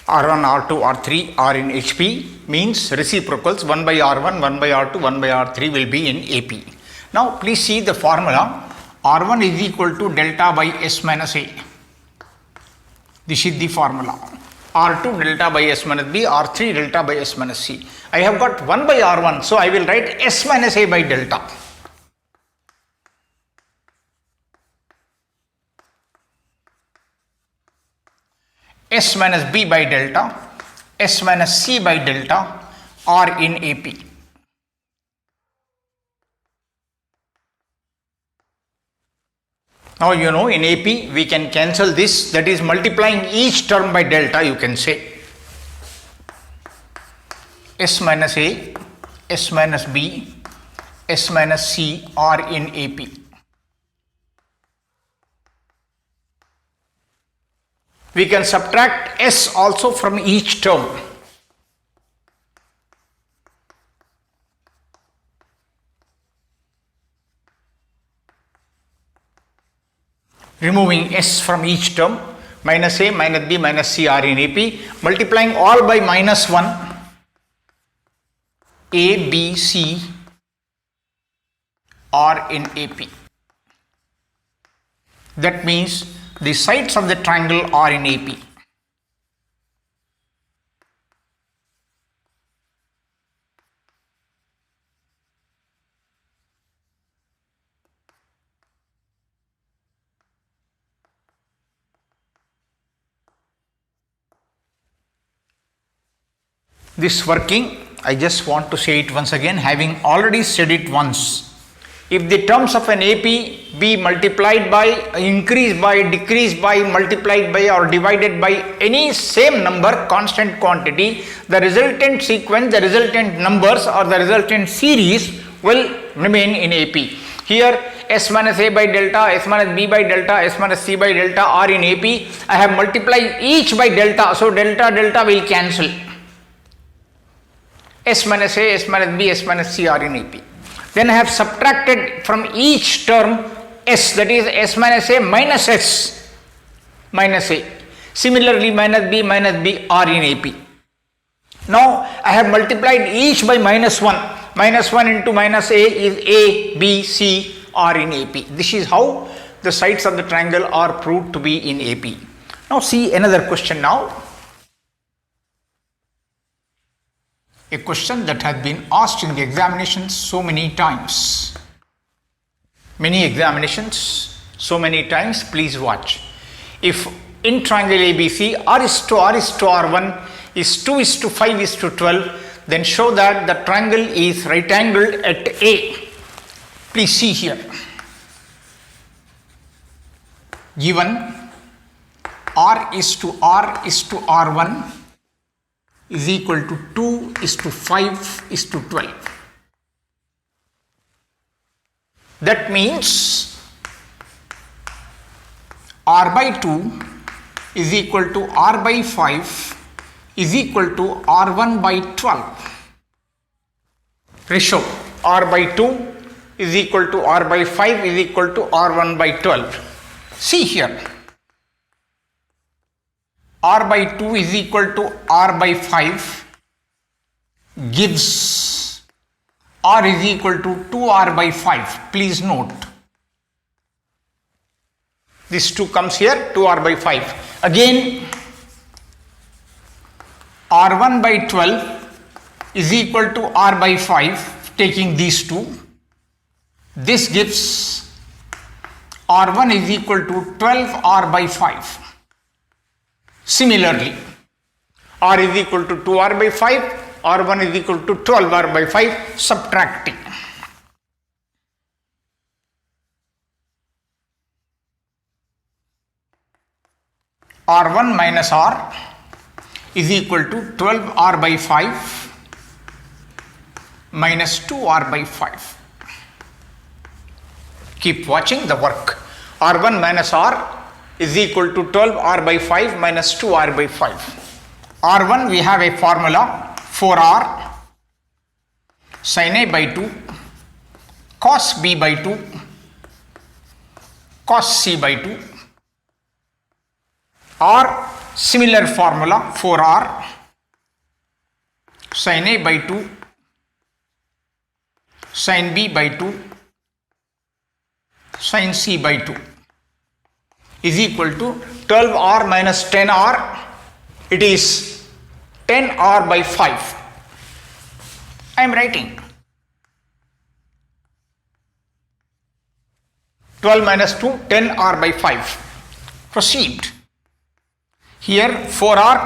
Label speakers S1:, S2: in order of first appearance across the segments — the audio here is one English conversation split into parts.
S1: R1, R2, R3 are in HP means reciprocals 1 by R1, 1 by R2, 1 by R3 will be in AP. Now please see the formula. R1 is equal to delta by S minus A. This is the formula. R2 delta by S minus B, R3 delta by S minus C. I have got 1 by R1, so I will write S minus A by delta. S minus B by delta, S minus C by delta are in AP. Now you know in AP we can cancel this, that is multiplying each term by delta, you can say S minus A, S minus B, S minus C are in AP. We can subtract S also from each term. Removing S from each term, minus A, minus B, minus C are in AP, multiplying all by minus 1, A, B, C are in AP. That means the sides of the triangle are in AP. This working, I just want to say it once again, having already said it once. If the terms of an AP be multiplied by, increased by, decreased by, multiplied by or divided by any same number, constant quantity, the resultant sequence, the resultant numbers or the resultant series will remain in AP. Here S minus A by delta, S minus B by delta, S minus C by delta are in AP. I have multiplied each by delta, so delta will cancel. S minus A, S minus B, S minus C are in AP. Then I have subtracted from each term S, that is S minus A minus S minus A. Similarly, minus B are in AP. Now I have multiplied each by minus 1. Minus 1 into minus A is A, B, C are in AP. This is how the sides of the triangle are proved to be in AP. Now see another question now. A question that has been asked in the examinations so many times. Many examinations, so many times, please watch. If in triangle ABC R is to R1 is 2 is to 5 is to 12, then show that the triangle is right angled at A. Please see here. Given R is to R1 is equal to 2 is to 5 is to 12. That means R by 2 is equal to R by 5 is equal to R1 by 12. Ratio R by 2 is equal to R by 5 is equal to R1 by 12. See here. R by 2 is equal to R by 5 gives R is equal to 2R by 5. Please note. This 2 comes here, 2R by 5. Again, R1 by 12 is equal to R by 5, taking these two. This gives R1 is equal to 12R by 5. Similarly, R is equal to 2R by 5, R1 is equal to 12R by 5, subtracting. R1 minus R is equal to 12R by 5 minus 2R by 5. Keep watching the work. R1 minus R is equal to 12R by 5 minus 2R by 5. R1 we have a formula 4R sin A by 2 cos B by 2 cos C by 2. R similar formula 4r sin A by 2 sin B by 2 sin C by 2 is equal to 12r minus 10r. It is 10r by 5. I am writing 12 minus 2, 10r by 5. Proceed. Here 4r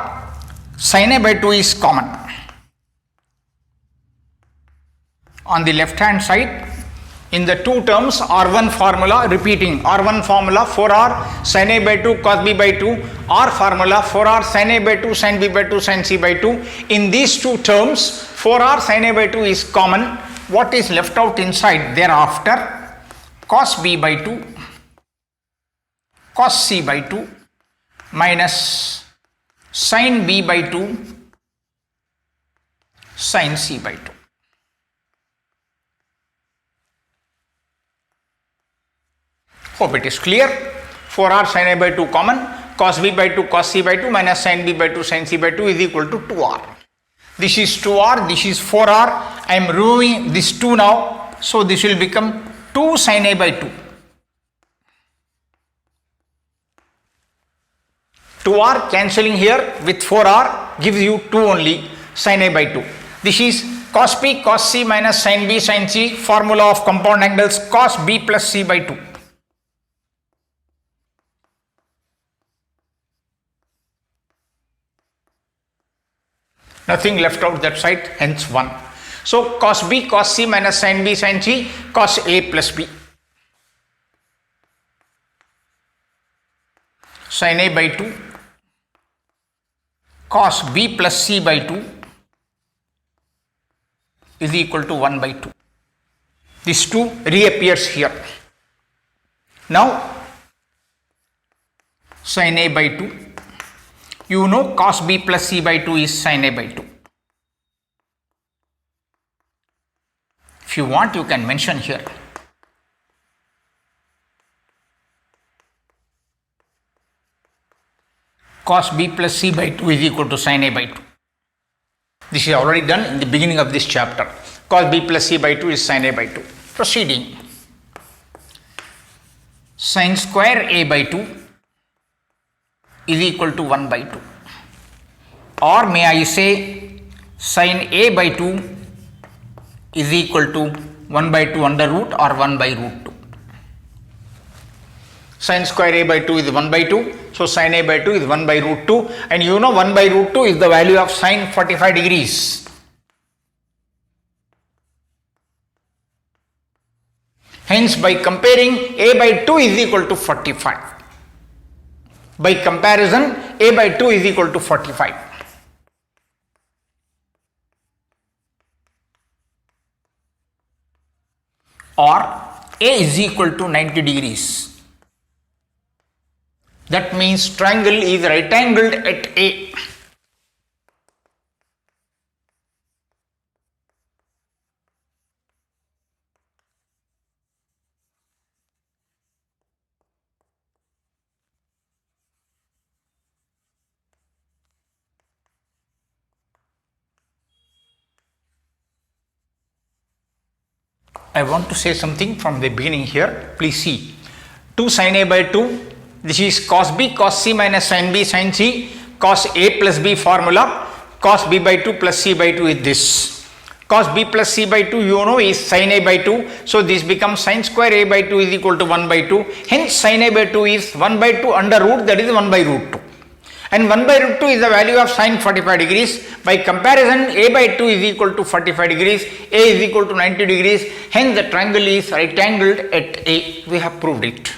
S1: sin A by 2 is common. On the left hand side, in the two terms, R1 formula repeating, R1 formula 4R sin A by 2 cos B by 2, R formula 4R sin A by 2 sin B by 2 sin C by 2. In these two terms, 4R sin A by 2 is common. What is left out inside thereafter? Cos B by 2 cos C by 2 minus sin B by 2 sin C by 2. Hope it is clear. 4r sin A by 2 common, cos B by 2 cos C by 2 minus sin B by 2 sin C by 2 is equal to 2r. This is 2r, this is 4r. I am removing this 2 now, so this will become 2 sin A by 2. 2r cancelling here with 4r gives you 2 only, sin A by 2. This is cos B cos C minus sin B sin C, formula of compound angles cos B plus C by 2. Nothing left out that side, hence 1. So cos B cos C minus sin B sin C, cos A plus B. Sin A by 2 cos B plus C by 2 is equal to 1 by 2. This 2 reappears here. Now sin A by 2, you know cos B plus C by 2 is sin A by 2. If you want, you can mention here. Cos B plus C by 2 is equal to sin A by 2. This is already done in the beginning of this chapter. Cos B plus C by 2 is sin A by 2. Proceeding. Sin square A by 2 is equal to 1 by 2. Or may I say sin A by 2 is equal to 1 by 2 under root or 1 by root 2. Sin square A by 2 is 1 by 2. So sin A by 2 is 1 by root 2. And you know 1 by root 2 is the value of sin 45 degrees. Hence by comparing, A by 2 is equal to 45. By comparison, A by 2 is equal to 45. Or A is equal to 90 degrees. That means triangle is right angled at A. I want to say something from the beginning here. Please see. 2 sin A by 2. This is cos B cos C minus sin B sin C, cos A plus B formula, cos B by 2 plus C by 2 is this. Cos B plus C by 2 you know is sin A by 2. So this becomes sin square A by 2 is equal to 1 by 2. Hence sin A by 2 is 1 by 2 under root, that is 1 by root 2. And 1 by root 2 is the value of sin 45 degrees. By comparison, A by 2 is equal to 45 degrees, A is equal to 90 degrees. Hence the triangle is right angled at A. We have proved it.